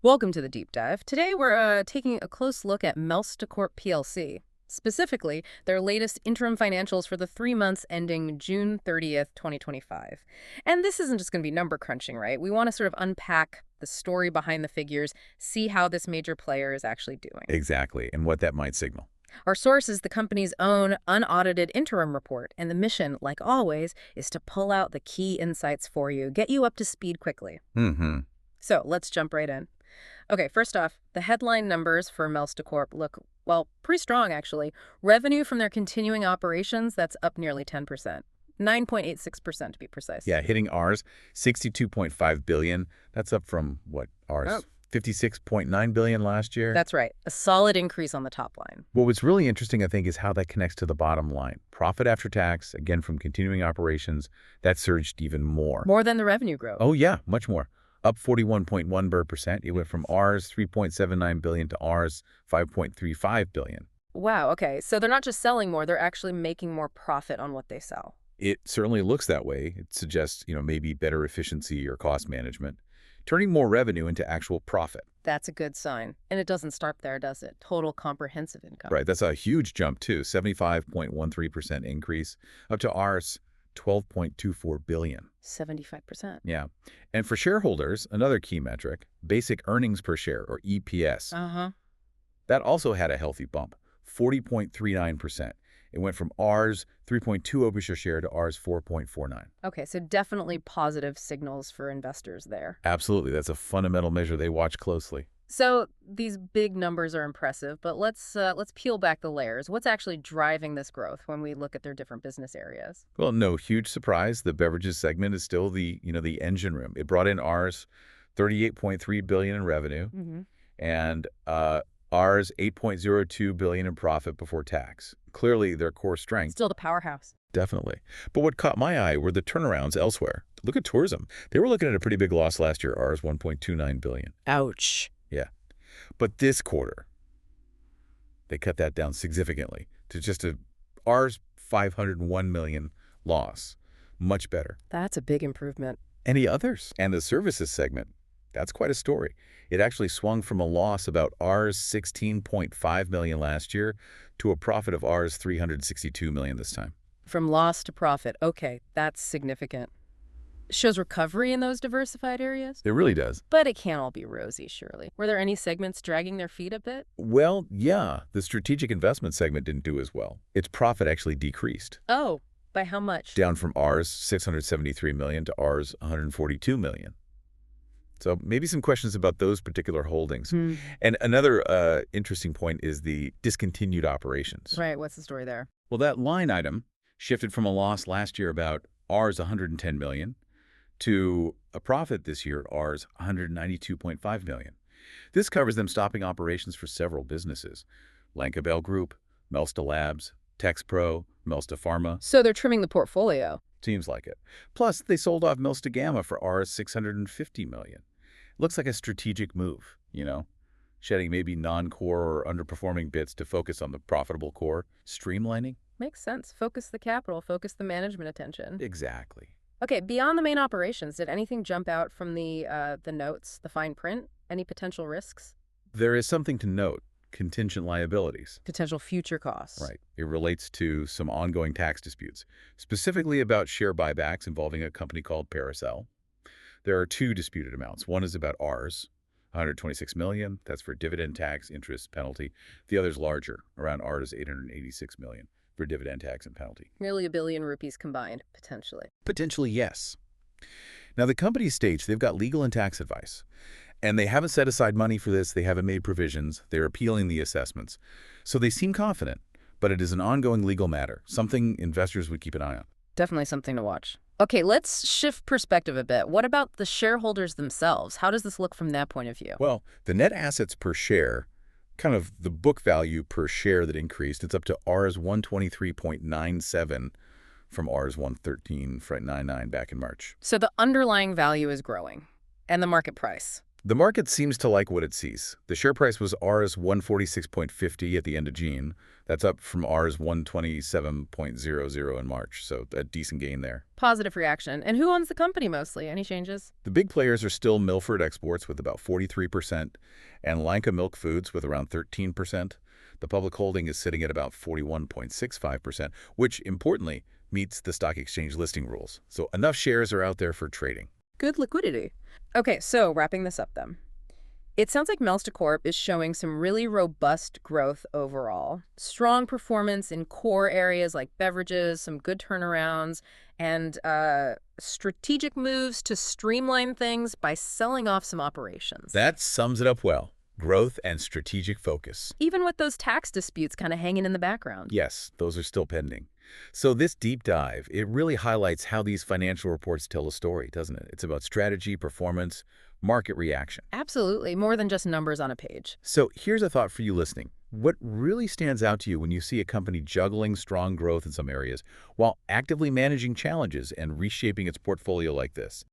Welcome to the deep dive. Today we're taking a close look at Melstacorp PLC, specifically their latest interim financials for the 3 months ending June 30th, 2025. And this isn't just going to be number crunching, right? We want to sort of unpack the story behind the figures, see how this major player is actually doing. Exactly, and what that might signal. Our source is the company's own unaudited interim report, and the mission, like always, is to pull out the key insights for you, get you up to speed quickly. Mm-hmm. So let's jump right in. Okay, first off, the headline numbers for Melstacorp look, well, pretty strong, actually. Revenue from their continuing operations, that's up nearly 10%. 9.86% to be precise. Yeah, hitting ours, 62.5 billion. That's up from what, ours? Oh. 56.9 billion last year. That's right. A solid increase on the top line. What was really interesting, I think, is how that connects to the bottom line. Profit after tax, again, from continuing operations, that surged even more. More than the revenue growth. Oh, yeah, much more. Up 41.1%. It went from ours 3.79 billion to ours 5.35 billion. Wow, okay. So they're not just selling more, they're actually making more profit on what they sell. It certainly looks that way. It suggests, maybe better efficiency or cost management, turning more revenue into actual profit. That's a good sign. And it doesn't stop there, does it? Total comprehensive income. Right, that's a huge jump too, 75.13% increase, up to ours 12.24 billion. 75%. Yeah. And for shareholders, another key metric, basic earnings per share, or EPS. Uh-huh. That also had a healthy bump, 40.39%. It went from ours 3.20 per share to ours 4.49. Okay, so definitely positive signals for investors there. Absolutely. That's a fundamental measure they watch closely. So these big numbers are impressive, but let's peel back the layers. What's actually driving this growth when we look at their different business areas? Well, no huge surprise. The beverages segment is still the engine room. It brought in ours 38.3 billion in revenue, and ours 8.02 billion in profit before tax. Clearly their core strength. Still the powerhouse. Definitely. But what caught my eye were the turnarounds elsewhere. Look at tourism. They were looking at a pretty big loss last year, ours 1.29 billion. Ouch. Yeah. But this quarter, they cut that down significantly to just ours 501 million loss. Much better. That's a big improvement. Any others? And the services segment, that's quite a story. It actually swung from a loss about ours 16.5 million last year to a profit of ours 362 million this time. From loss to profit. Okay, that's significant. Shows recovery in those diversified areas? It really does. But it can't all be rosy, surely. Were there any segments dragging their feet a bit? Well, yeah. The strategic investment segment didn't do as well. Its profit actually decreased. Oh, by how much? Down from ours 673 million to ours 142 million. So maybe some questions about those particular holdings. And another interesting point is the discontinued operations. Right, what's the story there? Well, that line item shifted from a loss last year about ours 110 million to a profit this year at ours 192.5 million. This covers them stopping operations for several businesses. Lankabell Group, Melsta Labs, TexPro, Melsta Pharma. So they're trimming the portfolio. Seems like it. Plus, they sold off Melsta Gamma for ours 650 million. Looks like a strategic move, shedding maybe non-core or underperforming bits to focus on the profitable core. Streamlining? Makes sense. Focus the capital, focus the management attention. Exactly. Okay, beyond the main operations, did anything jump out from the notes, the fine print? Any potential risks? There is something to note. Contingent liabilities. Potential future costs. Right. It relates to some ongoing tax disputes, specifically about share buybacks involving a company called Paracel. There are two disputed amounts. One is about ours, 126 million. That's for dividend tax, interest, penalty. The other's larger, around ours, 886 million for dividend tax and penalty. Nearly $1 billion rupees combined, potentially. Potentially, yes. Now, the company states they've got legal and tax advice, and they haven't set aside money for this. They haven't made provisions. They're appealing the assessments. So they seem confident, but it is an ongoing legal matter, something investors would keep an eye on. Definitely something to watch. Okay, let's shift perspective a bit. What about the shareholders themselves? How does this look from that point of view? Well, the net assets per share, kind of the book value per share that increased, it's up to ours 123.97 from ours 113.99 back in March. So the underlying value is growing. And the market price? The market seems to like what it sees. The share price was Rs 146.50 at the end of June. That's up from Rs 127.00 in March, so a decent gain there. Positive reaction. And who owns the company mostly? Any changes? The big players are still Milford Exports with about 43% and Lanka Milk Foods with around 13%. The public holding is sitting at about 41.65%, which, importantly, meets the stock exchange listing rules. So enough shares are out there for trading. Good liquidity. Okay, so wrapping this up then. It sounds like Melstacorp is showing some really robust growth overall. Strong performance in core areas like beverages, some good turnarounds, and strategic moves to streamline things by selling off some operations. That sums it up well. Growth and strategic focus. Even with those tax disputes kind of hanging in the background. Yes, those are still pending. So this deep dive, it really highlights how these financial reports tell a story, doesn't it? It's about strategy, performance, market reaction. Absolutely, more than just numbers on a page. So here's a thought for you listening. What really stands out to you when you see a company juggling strong growth in some areas while actively managing challenges and reshaping its portfolio like this?